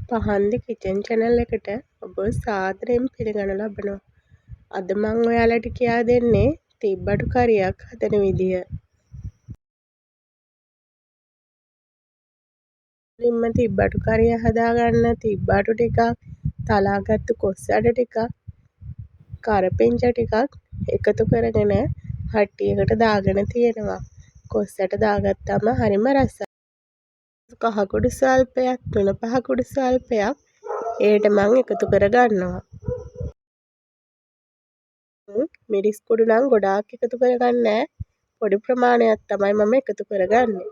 පහන්දි kitchen channel එකට ඔබ සාදරයෙන් පිළිගනු ලබනවා. අද මම ඔයාලට කියා දෙන්නේ තිබ්බටු කරියක් හදන විදිය. මුලින්ම තිබ්බටු කරිය හදාගන්න තිබ්බටු ටිකක්, තලාගත්තු කොස් ඇට ටිකක්, කරපිංචා ටිකක් එකතු කරගෙන හට්ටියකට දාගෙන තියෙනවා. කොස් ඇට දාගත්තාම හරිම රසයි. කහ කුඩු ස්වල්පයක්, තුණු පහ කුඩු ස්වල්පයක් ඒකට මම එකතු කරගන්නවා. මිරිස් කුඩු නම් ගොඩාක් එකතු කරගන්නේ නැහැ. පොඩි ප්‍රමාණයක් තමයි මම එකතු කරගන්නේ.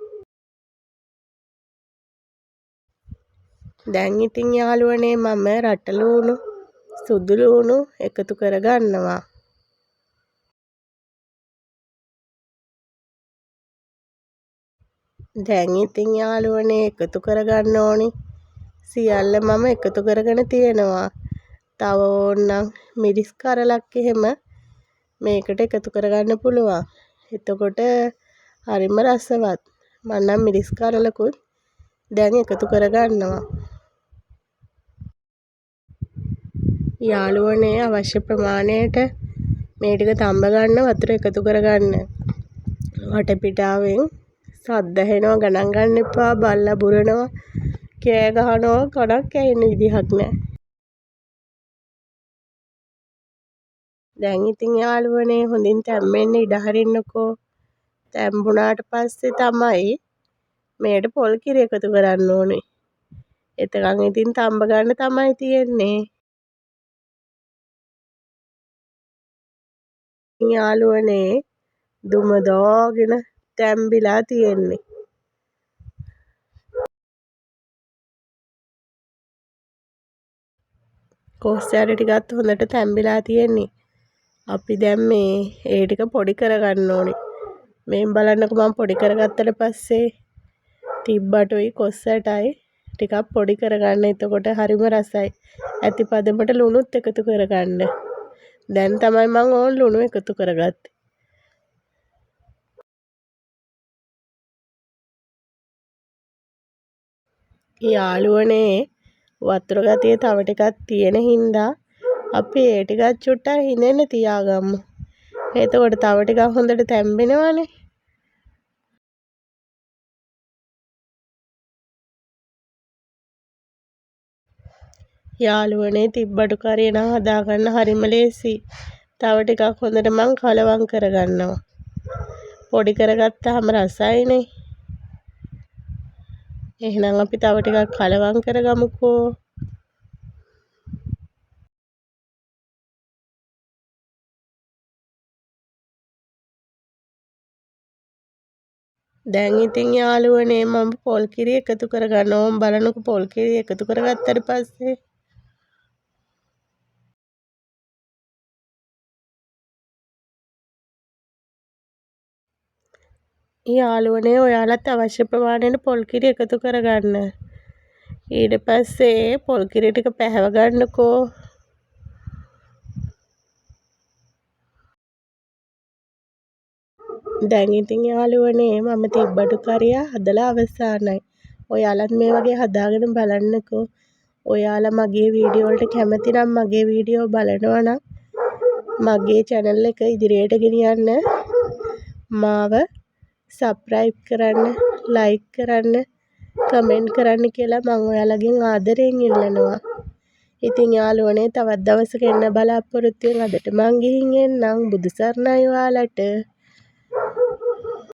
දැන් ඉතින් යාළුවනේ මම රට ලූණු, සුදු ලූණු එකතු කරගන්නවා. දැන් ඉතින් යාළුවනේ එකතු කරගන්න ඕනි. සියල්ල මම එකතු කරගෙන තියෙනවා. තව ඕනනම් මිරිස් කරලක් එහෙම මේකට එකතු කරගන්න පුළුවන්. එතකොට හරිම රසවත්. මම නම් මිරිස් කරලකුත් දැන් එකතු කරගන්නවා. යාළුවනේ අවශ්‍ය ප්‍රමාණයට මේ ටික තඹ ගන්න වතුර එකතු කරගන්න. වටපිටාවෙන් සද්ද ඇහෙනවා ගණන් ගන්න එපා. බල්ලා බුරනවා, කෑ ගහනවා, කණක් ඇහෙන්න විදිහක් නැහැ. දැන් ඉතින් යාළුවනේ හොඳින් තැම්බෙන්න ඉඩ හරින්නකෝ. තැම්බුණාට පස්සේ තමයි මේකට පොල් කිරි එකතු කරන්න ඕනේ. එතකන් ඉතින් තඹ ගන්න තමයි තියෙන්නේ. යාළුවනේ දුම දාගෙන තැම්බිලා තියෙන්නේ. කොස් ඇට ටිකත් හොඳට තැම්බිලා තියෙන්නේ. අපි දැන් ඒ ටික පොඩි කරගන්න ඕනේ. මේ බලන්නකෝ මම පොඩි කරගත්තට පස්සේ තිබ්බටුයි කොස් ඇටයි ටිකක් පොඩි කරගන්න. එතකොට හරිම රසයි. ඇති පදමට ලුණුත් එකතු කරගන්න. දැන් තමයි මම ඕන් ලුණු එකතු කරගත්තේ. යාළුවනේ වතුර ගතිය තව ටිකක් තියෙන හින්දා අපි ඒ ටිකක් චුට්ටක් හිඳෙන්න තියාගමු. එතකොට තව ටිකක් හොඳට තැම්බෙනවනේ. යාළුවනේ තිබ්බටු කරිය නම් හදාගන්න හරිම ලේසි. තව ටිකක් හොඳට මං කලවම් කරගන්නවා. පොඩි කරගත්තාම රසයිනේ. එහෙනම් අපි තව ටිකක් කලවම් කරගමුකෝ. දැන් ඉතින් යාළුවනේ මම පොල් කිරි එකතු කරගන්නවා. ඕම් බලන්නකෝ පොල් කිරි එකතු කරගත්තට පස්සේ යාළුවනේ ඔයාලත් අවශ්‍ය ප්‍රමාණයට පොල් කිරි එකතු කරගන්න. ඊට පස්සේ පොල් කිරි ටික පැහැව ගන්නකෝ. දැන් ඉතින් යාළුවනේ මම තිබ්බටු කරිය හදලා අවසానයි. ඔයාලත් මේ වගේ හදාගෙන බලන්නකෝ. ඔයාලා මගේ වීඩියෝ වලට කැමති නම් මගේ වීඩියෝ බලනවා නම් මගේ channel එක ඉදිරියට ගෙනියන්න මාව subscribe කරන්න, like කරන්න, comment කරන්න කියලා මම ඔයාලගෙන් ආදරයෙන් ඉල්ලනවා. ඉතින් යාළුවනේ තවත් දවසක එන්න බලාපොරොත්තු වෙන අදට මං ගිහින් එන්නම්. බුදු සරණයි ඔයාලට.